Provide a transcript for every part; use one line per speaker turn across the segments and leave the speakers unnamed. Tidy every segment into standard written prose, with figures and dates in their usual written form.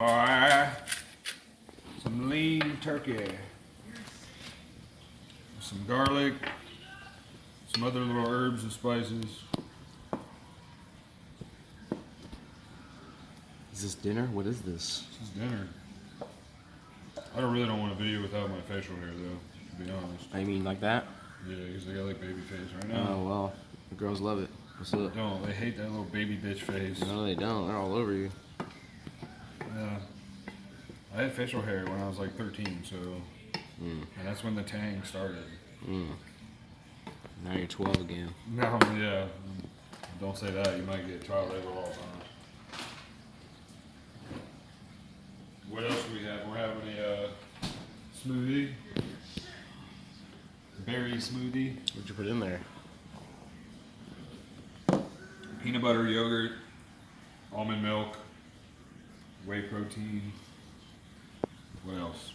Alright, some lean turkey, some garlic, some other little herbs and spices.
Is this dinner? What is this?
This is dinner. I really don't want a video without my facial hair though, to be honest.
I mean like that?
Yeah, because I got like baby face right now.
Oh, well. The girls love it. What's up?
Don't, they hate that little baby bitch face.
No, they don't. They're all over you.
Yeah. I had facial hair when I was like 13, so, and that's when the tang started.
Now you're 12 again.
No, yeah, don't say that, you might get child labor laws on us. What else do we have? We're having a smoothie. Berry smoothie.
What'd you put in there?
Peanut butter, yogurt, almond milk, whey protein. What else?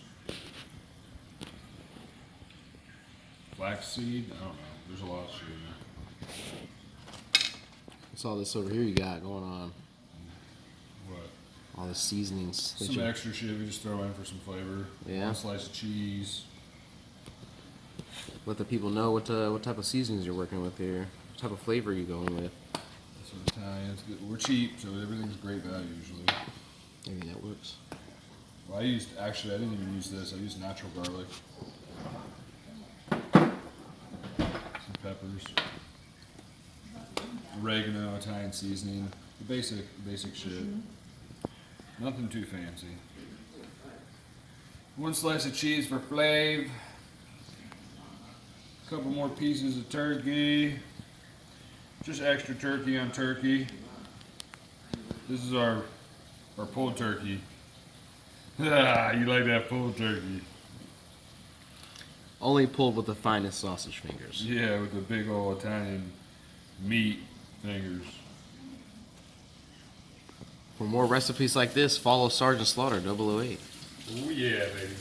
Flaxseed? I don't know. There's a lot of shit in there.
What's all this over here you got going on?
What?
All the seasonings. that
Some
you-
extra shit we just throw in for some flavor.
Yeah?
One slice of cheese.
Let the people know what type of seasonings you're working with here. What type of flavor are you going with?
Some Italians. We're cheap, so everything's great value usually.
Maybe that works.
Well, I didn't even use this. I used natural garlic. Some peppers. Oregano, Italian seasoning. The basic shit. Nothing too fancy. One slice of cheese for Flav. A couple more pieces of turkey. Just extra turkey on turkey. This is our pulled turkey. Ah, you like that pulled turkey?
Only pulled with the finest sausage fingers.
Yeah, with the big old Italian meat fingers.
For more recipes like this, follow Sergeant Slaughter 008.
Oh yeah, baby.